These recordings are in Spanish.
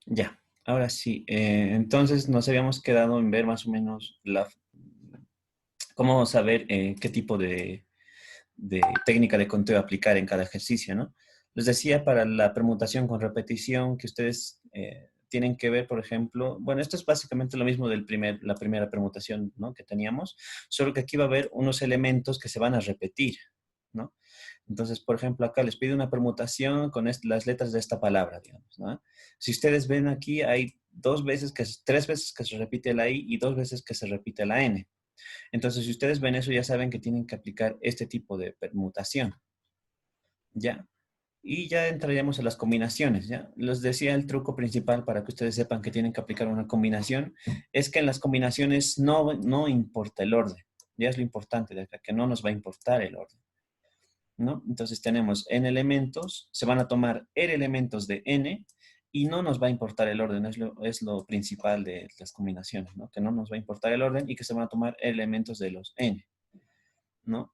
Ya, ahora sí. Entonces nos habíamos quedado en ver más o menos cómo saber qué tipo de técnica de conteo aplicar en cada ejercicio, ¿no? Les decía para la permutación con repetición que ustedes tienen que ver, por ejemplo, bueno, esto es básicamente lo mismo la primera permutación, ¿no? Que teníamos, solo que aquí va a haber unos elementos que se van a repetir, ¿no? Entonces, por ejemplo, acá les pido una permutación con las letras de esta palabra, digamos, ¿no? Si ustedes ven aquí, hay tres veces que se repite la I y dos veces que se repite la N. Entonces, si ustedes ven eso, ya saben que tienen que aplicar este tipo de permutación, ¿ya? Y ya entraríamos a las combinaciones, ¿ya? Les decía el truco principal para que ustedes sepan que tienen que aplicar una combinación, es que en las combinaciones no importa el orden, ya es lo importante de acá, que no nos va a importar el orden, ¿no? Entonces tenemos n elementos, se van a tomar r elementos de n y no nos va a importar el orden, es lo principal de las combinaciones, ¿no? Que no nos va a importar el orden y que se van a tomar elementos de los n, ¿no?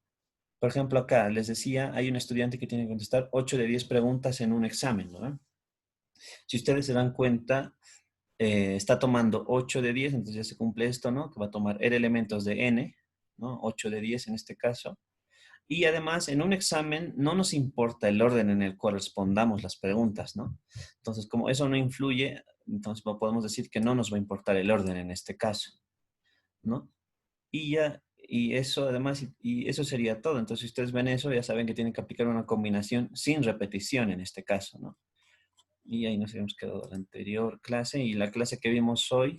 Por ejemplo, acá les decía, hay un estudiante que tiene que contestar 8 de 10 preguntas en un examen, ¿no? Si ustedes se dan cuenta, está tomando 8 de 10, entonces ya se cumple esto, ¿no? Que va a tomar R elementos de N, ¿no? 8 de 10 en este caso. Y además, en un examen no nos importa el orden en el cual respondamos las preguntas, ¿no? Entonces, como eso no influye, entonces podemos decir que no nos va a importar el orden en este caso, ¿no? Y eso además, y eso sería todo. Entonces, si ustedes ven eso, ya saben que tienen que aplicar una combinación sin repetición en este caso, ¿no? Y ahí nos habíamos quedado la anterior clase. Y la clase que vimos hoy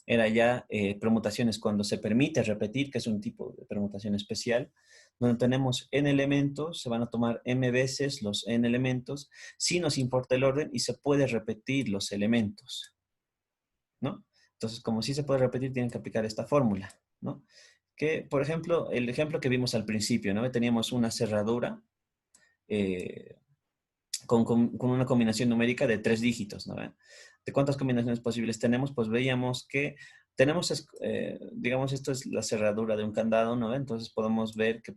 era ya permutaciones cuando se permite repetir, que es un tipo de permutación especial, donde tenemos n elementos, se van a tomar m veces los n elementos, si nos importa el orden y se puede repetir los elementos, ¿no? Entonces, como sí se puede repetir, tienen que aplicar esta fórmula, ¿no? Que, por ejemplo, el ejemplo que vimos al principio, ¿no? Teníamos una cerradura eh, con una combinación numérica de 3 dígitos, ¿no? ¿De cuántas combinaciones posibles tenemos? Pues veíamos que tenemos, digamos, esto es la cerradura de un candado, ¿no? Entonces podemos ver que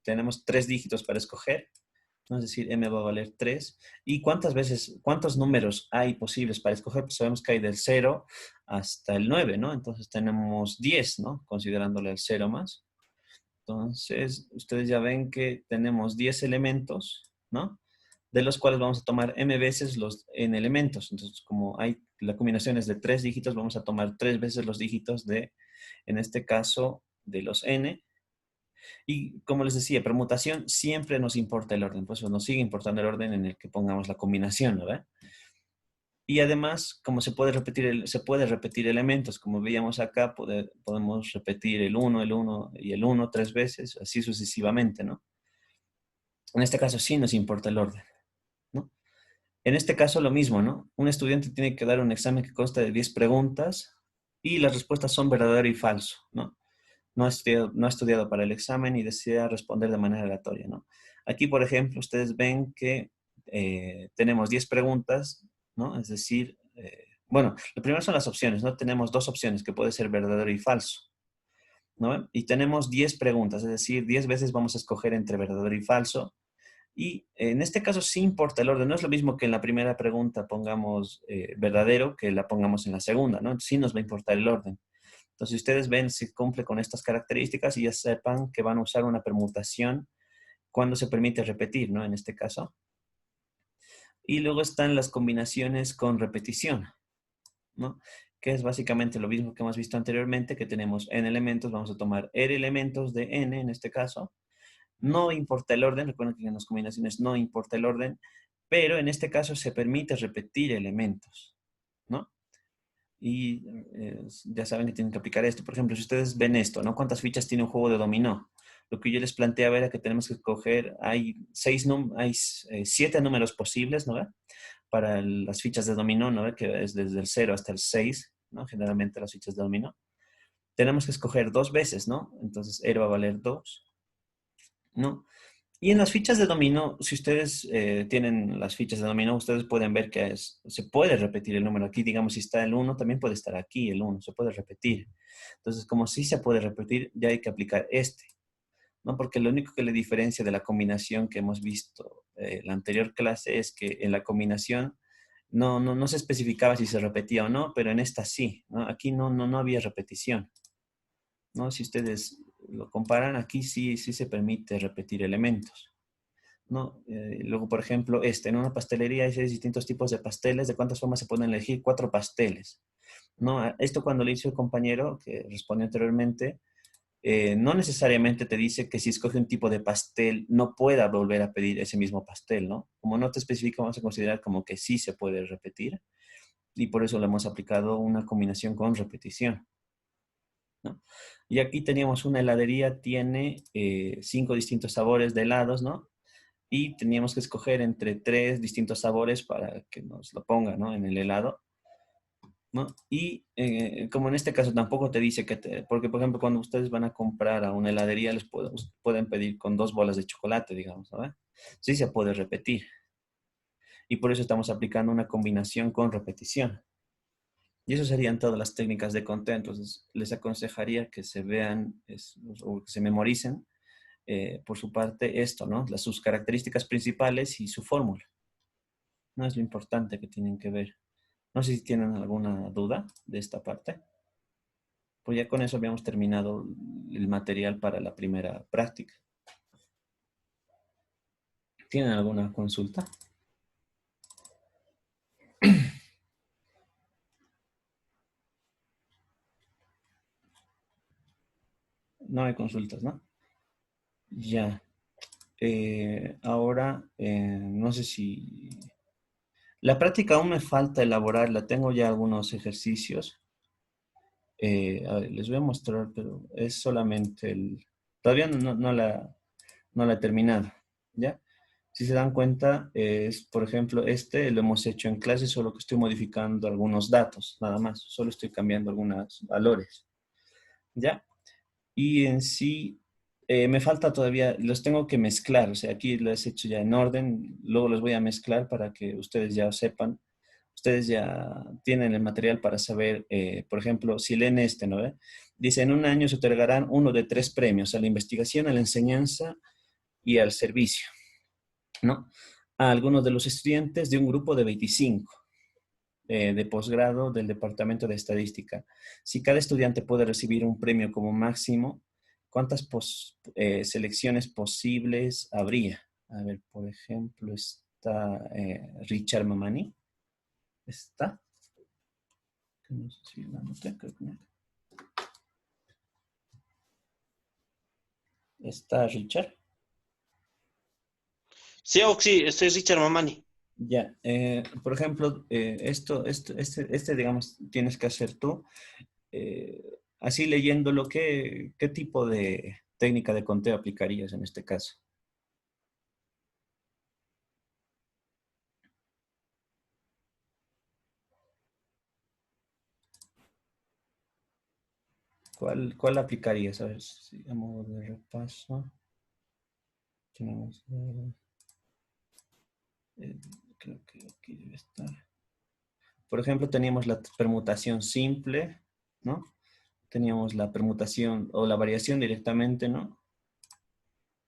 tenemos 3 dígitos para escoger, ¿no? Es decir, m va a valer 3. ¿Y cuántos números hay posibles para escoger? Pues sabemos que hay del 0 hasta el 9, ¿no? Entonces tenemos 10, ¿no? Considerándole el 0 más. Entonces, ustedes ya ven que tenemos 10 elementos, ¿no? De los cuales vamos a tomar m veces los n elementos. Entonces, como la combinación es de 3 dígitos, vamos a tomar 3 veces los dígitos en este caso, de los n. Y como les decía, permutación siempre nos importa el orden, por eso nos sigue importando el orden en el que pongamos la combinación, ¿verdad? Y además, como se puede repetir elementos, como veíamos acá, podemos repetir el 1 y el 1 3 veces, así sucesivamente, ¿no? En este caso sí nos importa el orden, ¿no? En este caso lo mismo, ¿no? Un estudiante tiene que dar un examen que consta de 10 preguntas y las respuestas son verdadero y falso, ¿no? No ha estudiado para el examen y desea responder de manera aleatoria, ¿no? Aquí, por ejemplo, ustedes ven que tenemos 10 preguntas, ¿no? Es decir, bueno, lo primero son las opciones, ¿no? Tenemos dos opciones que puede ser verdadero y falso, ¿no? Y tenemos 10 preguntas, es decir, 10 veces vamos a escoger entre verdadero y falso. Y en este caso sí importa el orden. No es lo mismo que en la primera pregunta pongamos verdadero que la pongamos en la segunda, ¿no? Sí nos va a importar el orden. Entonces, si ustedes ven si cumple con estas características y ya sepan que van a usar una permutación cuando se permite repetir, ¿no? En este caso. Y luego están las combinaciones con repetición, ¿no? Que es básicamente lo mismo que hemos visto anteriormente, que tenemos n elementos, vamos a tomar r elementos de n en este caso. No importa el orden, recuerden que en las combinaciones no importa el orden, pero en este caso se permite repetir elementos, ¿no? Y ya saben que tienen que aplicar esto. Por ejemplo, si ustedes ven esto, ¿no? ¿Cuántas fichas tiene un juego de dominó? Lo que yo les planteaba era que tenemos que escoger, hay 7 números posibles, ¿no? Para las fichas de dominó, ¿no? Que es desde el 0 hasta el 6, ¿no? Generalmente las fichas de dominó. Tenemos que escoger 2 veces, ¿no? Entonces, R va a valer 2, ¿no? Y en las fichas de dominó, si ustedes tienen las fichas de dominó, ustedes pueden ver que se puede repetir el número. Aquí, digamos, si está el 1, también puede estar aquí el 1, se puede repetir. Entonces, como sí se puede repetir, ya hay que aplicar este, ¿no? Porque lo único que le diferencia de la combinación que hemos visto la anterior clase es que en la combinación no se especificaba si se repetía o no, pero en esta sí, ¿no? Aquí no había repetición, ¿no? Si ustedes lo comparan, aquí sí se permite repetir elementos, ¿no? Luego, por ejemplo, en una pastelería hay 6 distintos tipos de pasteles. ¿De cuántas formas se pueden elegir? 4 pasteles, ¿no? Esto cuando le hizo el compañero que respondió anteriormente, no necesariamente te dice que si escoge un tipo de pastel no pueda volver a pedir ese mismo pastel, ¿no? Como no te especifica, vamos a considerar como que sí se puede repetir y por eso le hemos aplicado una combinación con repetición, ¿no? Y aquí teníamos una heladería, tiene 5 distintos sabores de helados, ¿no? Y teníamos que escoger entre 3 distintos sabores para que nos lo ponga, ¿no? En el helado, ¿no? Y como en este caso tampoco te dice porque por ejemplo cuando ustedes van a comprar a una heladería pueden pedir con 2 bolas de chocolate, digamos, ¿no? Sí se puede repetir. Y por eso estamos aplicando una combinación con repetición. Y eso serían todas las técnicas de conteo. Entonces, les aconsejaría que se vean o que se memoricen por su parte esto, ¿no? Sus características principales y su fórmula. No es lo importante que tienen que ver. No sé si tienen alguna duda de esta parte. Pues ya con eso habíamos terminado el material para la primera práctica. ¿Tienen alguna consulta? No hay consultas, ¿no? Ya. Ahora, no sé si... La práctica aún me falta elaborarla. Tengo ya algunos ejercicios. A ver, les voy a mostrar, pero es solamente el... Todavía no la he terminado, ¿ya? Si se dan cuenta, es, por ejemplo, lo hemos hecho en clase, solo que estoy modificando algunos datos, nada más. Solo estoy cambiando algunos valores, ¿ya? Y en sí, me falta todavía, los tengo que mezclar, o sea, aquí lo he hecho ya en orden, luego los voy a mezclar para que ustedes ya sepan. Ustedes ya tienen el material para saber, por ejemplo, si leen ¿no ve? Dice, en un año se otorgarán uno de 3 premios a la investigación, a la enseñanza y al servicio, ¿no? A algunos de los estudiantes de un grupo de 25 de posgrado del Departamento de Estadística. Si cada estudiante puede recibir un premio como máximo, ¿cuántas selecciones posibles habría? A ver, por ejemplo, está Richard Mamani. ¿Está? No sé si la anoté, creo que no. ¿Está Richard? Sí, Oxy, estoy Richard Mamani. Ya, por ejemplo, digamos, tienes que hacer tú. Así leyéndolo, ¿qué tipo de técnica de conteo aplicarías en este caso? ¿Cuál aplicarías? A ver, si a modo de repaso. Tenemos, eh, creo que aquí debe estar. Por ejemplo, teníamos la permutación simple, ¿no? Teníamos la permutación o la variación directamente, ¿no?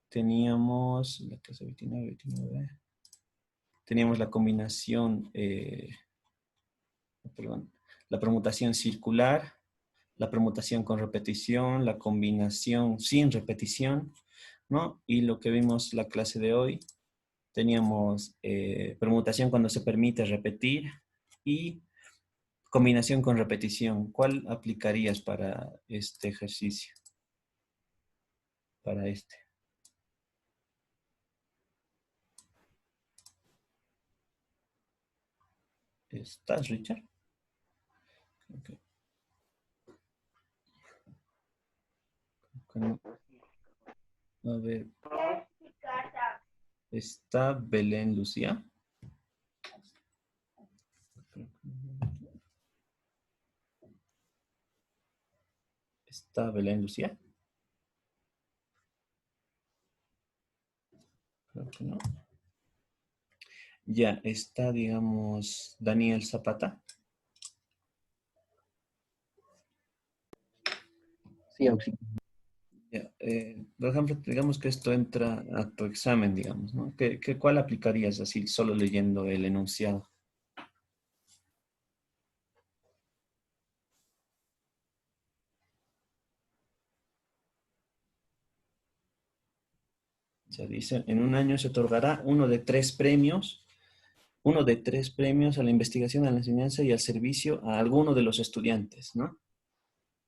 Teníamos la clase 29. Teníamos la combinación, perdón, la permutación circular, la permutación con repetición, la combinación sin repetición, ¿no? Y lo que vimos la clase de hoy, teníamos permutación cuando se permite repetir y combinación con repetición. ¿Cuál aplicarías para este ejercicio? Para este. ¿Estás, Richard? Okay. A ver, ¿está Belén Lucía? ¿Está Belén Lucía? Creo que no. Ya, está, digamos, Daniel Zapata. Sí, Oxy. Ya, por ejemplo, digamos que esto entra a tu examen, digamos, ¿no? ¿Cuál aplicarías así, solo leyendo el enunciado? Se dice, en un año se otorgará uno de tres premios a la investigación, a la enseñanza y al servicio a alguno de los estudiantes, ¿no?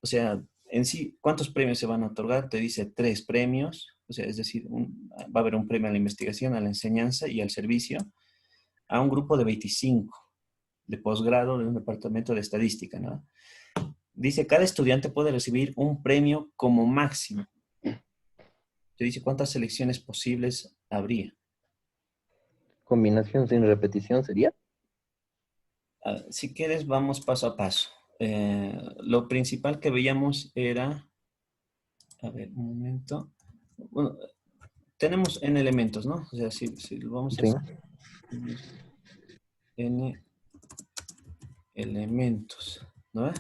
O sea, en sí, ¿cuántos premios se van a otorgar? Te dice tres premios, o sea, es decir, va a haber un premio a la investigación, a la enseñanza y al servicio a un grupo de 25 de posgrado de un departamento de estadística, ¿no? Dice, cada estudiante puede recibir un premio como máximo. Te dice cuántas selecciones posibles habría. Combinación sin repetición sería. Si quieres, vamos paso a paso. Lo principal que veíamos era, a ver, un momento. Bueno, tenemos n elementos, ¿no? O sea, si lo vamos a Sí. hacer, n elementos, ¿no?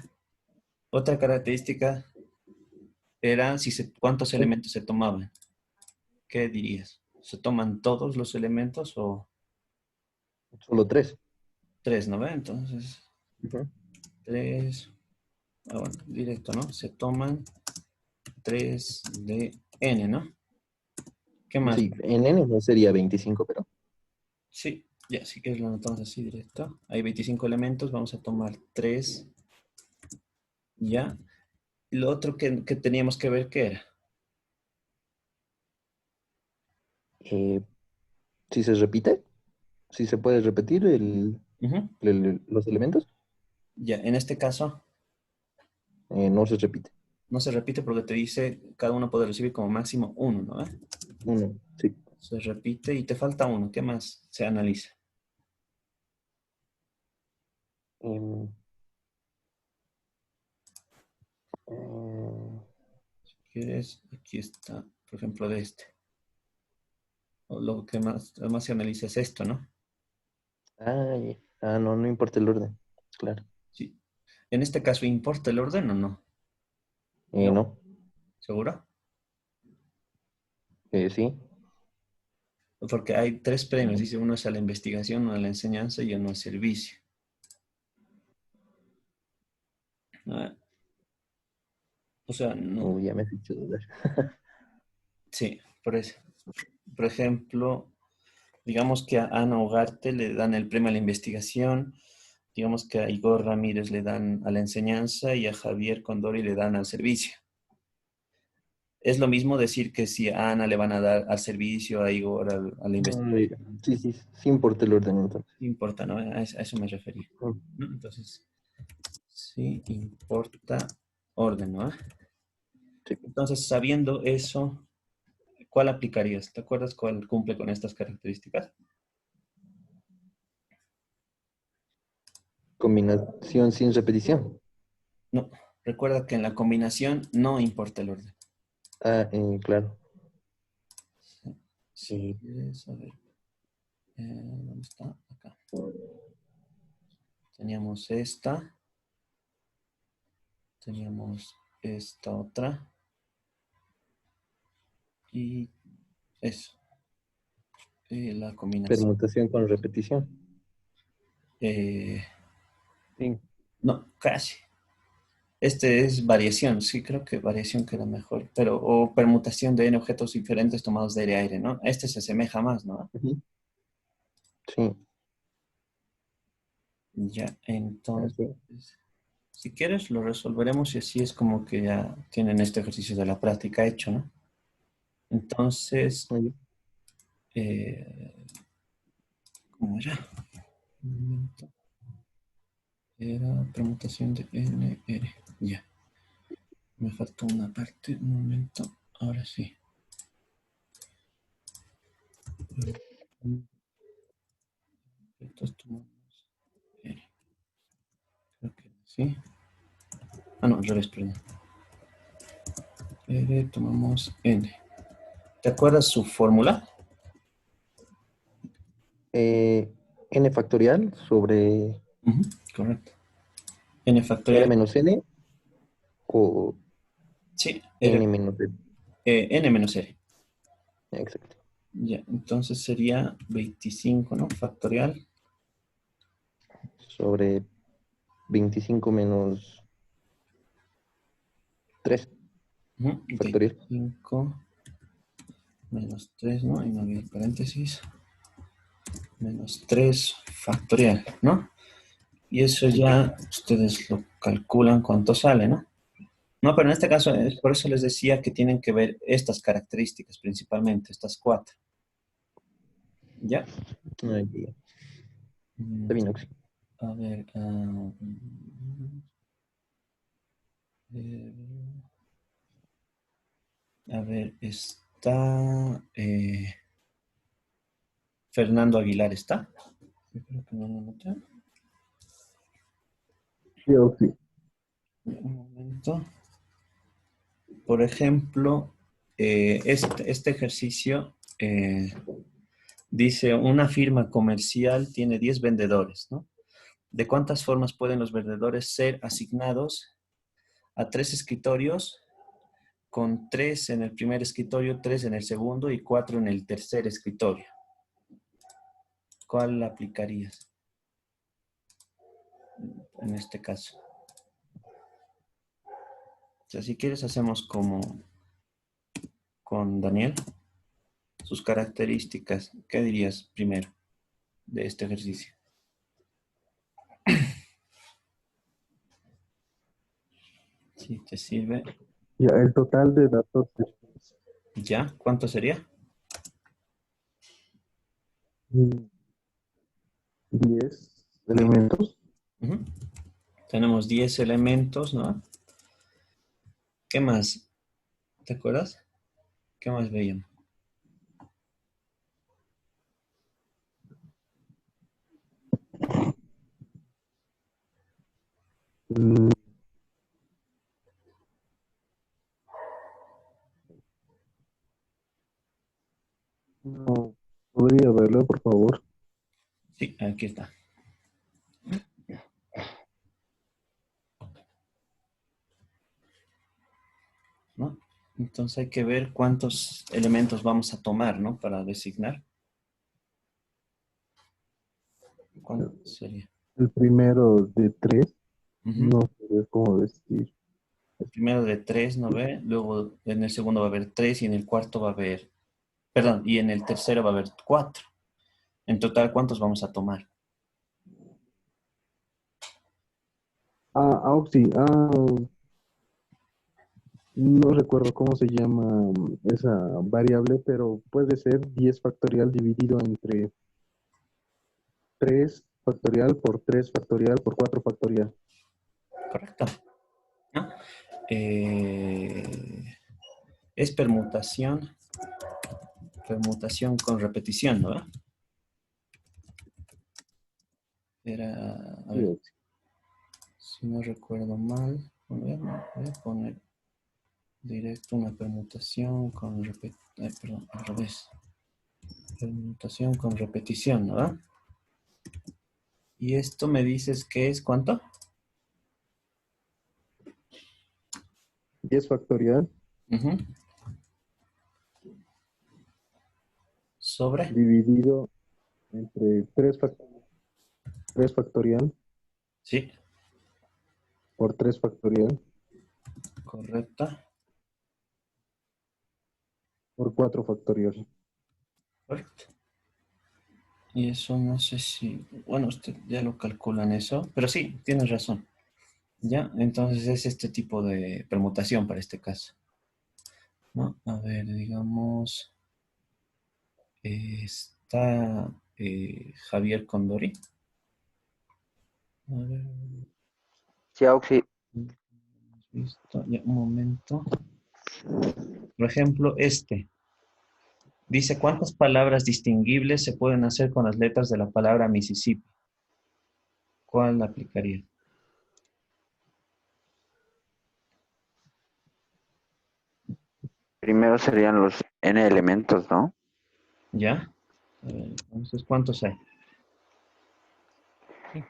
Otra característica era cuántos Sí. elementos se tomaban. ¿Qué dirías? ¿Se toman todos los elementos o Solo tres. tres, no ve? Entonces, Ujú. tres, bueno, directo, ¿no? Se toman tres de n, ¿no? ¿Qué más? Sí, en N no sería 25, pero Sí, ya, si quieres lo anotamos así directo. Hay 25 elementos, vamos a tomar 3, ya. Y lo otro que teníamos que ver, ¿qué era? eh, si se repite, si se puede repetir Ujú. los elementos, Ya, en este caso no se repite. no se repite porque te dice cada uno puede recibir como máximo uno, ¿no? Uno, sí. Se repite y te falta uno. ¿Qué más se analiza? Em, eh, Si quieres, aquí está, por ejemplo, de este. O lo que más se analiza es esto, ¿no? no, no importa el orden. Claro. Sí. En este caso, ¿importa el orden o no? No, No, ¿seguro? sí. Porque hay tres premios, dice uno es a la investigación, uno a la enseñanza y uno al servicio. Ah, o sea, no. Ya me has hecho dudar. Sí, por eso. Por ejemplo, digamos que a Ana Ugarte le dan el premio a la investigación, digamos que a Igor Ramírez le dan a la enseñanza y a Javier Condori le dan al servicio. Es lo mismo decir que si a Ana le van a dar al servicio, a Igor a la investigación. Ya. Sí, sí, sí importa el orden entonces. No importa, ¿no? A eso me refería. ¿No? Entonces, sí importa orden, ¿no? Sí. Entonces, sabiendo eso, ¿cuál aplicarías? ¿Te acuerdas cuál cumple con estas características? Combinación sin repetición. No, recuerda que en la combinación no importa el orden. Claro. Si Eh, quieres, a ver, ¿dónde está? Acá. Teníamos teníamos esta otra y eso, la combinación. Permutación con repetición. Eh, Sí. no, casi. Este es variación, sí, creo que variación queda mejor, pero o permutación de n objetos diferentes tomados de aire-aire, ¿no? Este se asemeja más, ¿no? Ujú. Sí. Ya, entonces, Así. si quieres, lo resolveremos y así es como que ya tienen este ejercicio de la práctica hecho, ¿no? Entonces, Muy bien. eh, ¿cómo era? Un momento. Era permutación de n, r. Ya, me faltó una parte, un momento. Ahora sí. Entonces tomamos r. Creo que sí. Ah, no, al revés, perdón. R, tomamos n. ¿Te acuerdas su fórmula? N factorial sobre Ujú, correcto. N R factorial. menos N o Sí, N menos N. n menos r. Exacto. Ya, entonces sería 25, ¿no? Factorial. Sobre 25 menos 3 Ujú, factorial. 25 Menos 3, ¿no? Y no había paréntesis. Menos 3 factorial, ¿no? Y eso ya ustedes lo calculan cuánto sale, ¿no? No, pero en este caso, es por eso les decía que tienen que ver estas características principalmente, estas 4. ¿Ya? Ay, bien. Está Mm, bien, Oxy. A ver, eh, a ver, está Fernando Aguilar, ¿está? Yo creo que no lo noté. Sí, Oxy. Un momento. Por ejemplo, este ejercicio dice, una firma comercial tiene 10 vendedores, ¿no? ¿De cuántas formas pueden los vendedores ser asignados a 3 escritorios, con 3 en el primer escritorio, 3 en el segundo y 4 en el tercer escritorio? ¿Cuál aplicarías en este caso? O sea, si quieres hacemos como con Daniel, sus características. ¿Qué dirías primero de este ejercicio? Si te sirve. Ya, el total de datos es ¿Ya? ¿Cuánto sería? 10 elementos. Ujú. Tenemos 10 elementos, ¿no? ¿Qué más? ¿Te acuerdas? ¿Qué más veíamos? Mm, No, podría verlo, por favor. Sí, aquí está. ¿No? Entonces hay que ver cuántos elementos vamos a tomar, ¿no? Para designar. ¿Cuánto sería? El primero de 3, Ujú. no sé cómo decir. El primero de 3, ¿no ve? Luego en el segundo va a haber 3 y en el cuarto va a haber, perdón, y en el tercero va a haber 4. En total, ¿cuántos vamos a tomar? Oxy, no recuerdo cómo se llama esa variable, pero puede ser 10 factorial dividido entre 3 factorial por 3 factorial por 4 factorial. Correcto. ¿No? Eh, es permutación con repetición, ¿no? Era, a Sí, ver, Oxy. si no recuerdo mal, voy a poner directo una permutación con repetición, perdón, al revés. Permutación con repetición, ¿no? Y esto me dices que es ¿cuánto? 10 factorial Ujú. Sobre, dividido entre 3 factorial sí, por 3 factorial correcta, por 4 factorial. correcto. Y eso no sé si, bueno, usted ya lo calculan eso, pero sí, tienes razón. Ya, entonces es este tipo de permutación para este caso, ¿no? A ver, digamos, está Javier Condori. A ver, Sí, Auxi, listo, ya, un momento. Por ejemplo, este. Dice, ¿cuántas palabras distinguibles se pueden hacer con las letras de la palabra Mississippi? ¿Cuál aplicaría? primero serían los n elementos, ¿no? ¿Ya? A ver, entonces, ¿cuántos hay? Sí,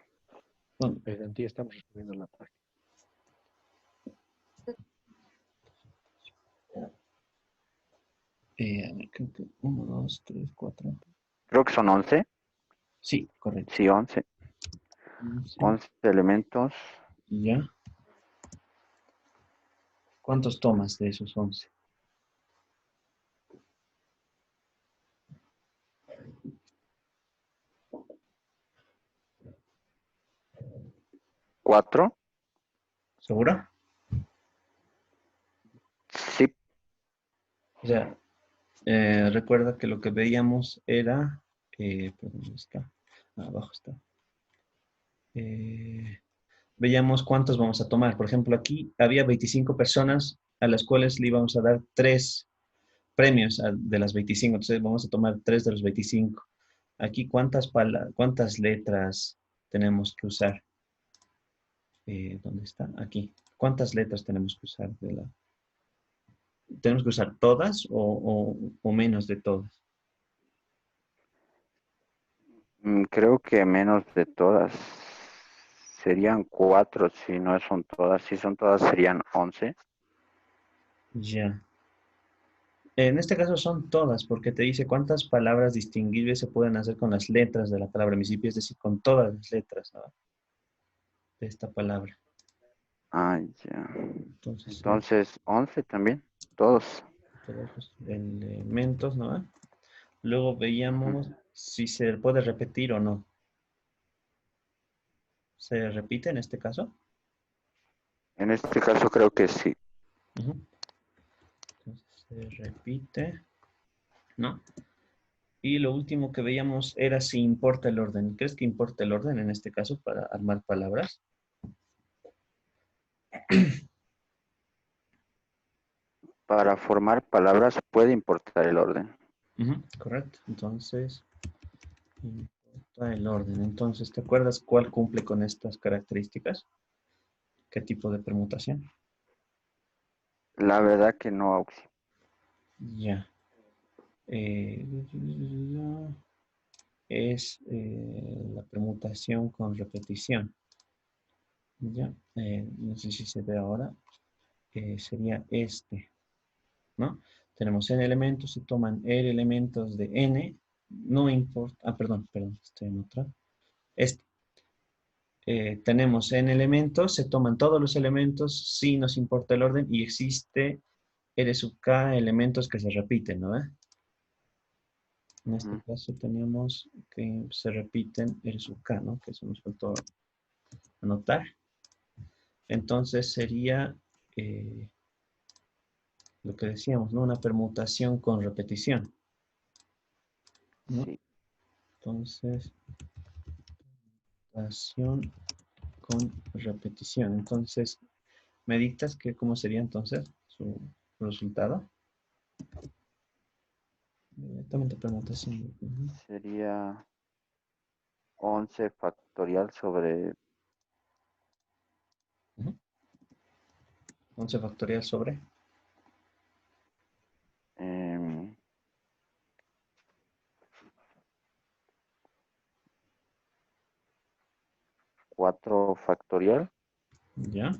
Bueno, Garantía estamos escribiendo la página. a ver, creo que 1, 2, 3, 4. Creo que son 11. Sí, correcto. Sí, 11. Sí, 11 elementos. ¿ya? ¿Cuántos tomas de esos 11? 4. ¿Seguro? Sí, O sea, recuerda que lo que veíamos era, perdón, ¿dónde está? Abajo está. Veíamos cuántos vamos a tomar. Por ejemplo, aquí había 25 personas a las cuales le íbamos a dar 3 premios de las 25. Entonces vamos a tomar 3 de los 25. Aquí, ¿cuántas letras tenemos que usar? ¿Dónde está? Aquí. ¿Cuántas letras tenemos que usar ¿Tenemos que usar todas o menos de todas? creo que menos de todas. Serían 4 si no son todas. Si son todas serían 11. Ya. En este caso son todas, porque te dice cuántas palabras distinguibles se pueden hacer con las letras de la palabra municipio, es decir, con todas las letras, ¿no? De esta palabra. Ah, ya. Entonces, sí, Entonces, 11 también. Todos. todos los elementos, ¿no? Luego veíamos Ujú. si se puede repetir o no. ¿Se repite en este caso? En este caso creo que sí. Ujú. Entonces, se repite, ¿no? Y lo último que veíamos era si importa el orden. ¿Crees que importa el orden en este caso para armar palabras? Para formar palabras puede importar el orden. Ujú, correcto. Entonces, importa el orden. Entonces, ¿te acuerdas cuál cumple con estas características? ¿Qué tipo de permutación? La verdad que no, Auxi. Ya. Eh, es la permutación con repetición. Ya. No sé si se ve ahora. Sería este, ¿no? Tenemos n elementos, se toman r elementos de n, no importa, perdón, estoy en otra. Este. Tenemos n elementos, se toman todos los elementos, si nos importa el orden, y existe r sub k elementos que se repiten, ¿no? En este Ujú. caso tenemos que se repiten r sub k, ¿no? Que eso nos faltó anotar. Entonces sería lo que decíamos, ¿no? Una permutación con repetición, ¿no? Sí. Entonces, permutación con repetición. Entonces, ¿me dictas que cómo sería entonces su resultado? Directamente permutación. Ujú. Sería 11 factorial sobre Ujú. 11 factorial sobre. em, 4 factorial, ¿Ya?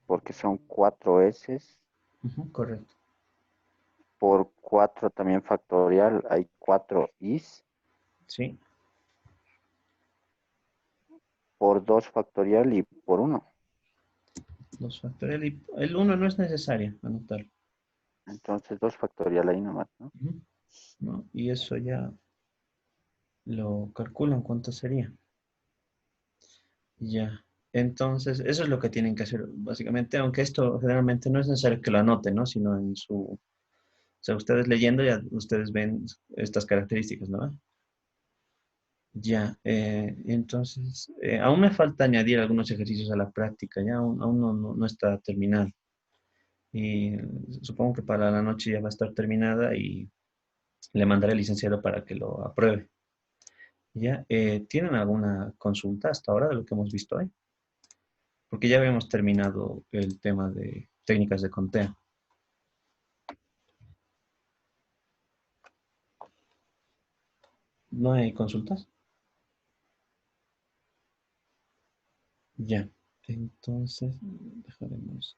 porque son 4 S. Ujú, correcto. Por 4 también factorial, hay 4 Is. Sí. Por 2 factorial y por 1. 2 factorial y el uno no es necesario anotarlo. Entonces 2 factorial ahí nomás, ¿no? Ujú, ¿no? Y eso ya lo calculan cuánto sería. Ya. Entonces, eso es lo que tienen que hacer, básicamente, aunque esto generalmente no es necesario que lo anoten, ¿no? Sino en su, o sea, ustedes leyendo ya ustedes ven estas características, ¿no? Ya, entonces, aún me falta añadir algunos ejercicios a la práctica, ya aún no está terminado. Y supongo que para la noche ya va a estar terminada y le mandaré al licenciado para que lo apruebe. Ya, ¿tienen alguna consulta hasta ahora de lo que hemos visto hoy? Porque ya habíamos terminado el tema de técnicas de conteo. ¿No hay consultas? Ya, entonces dejaremos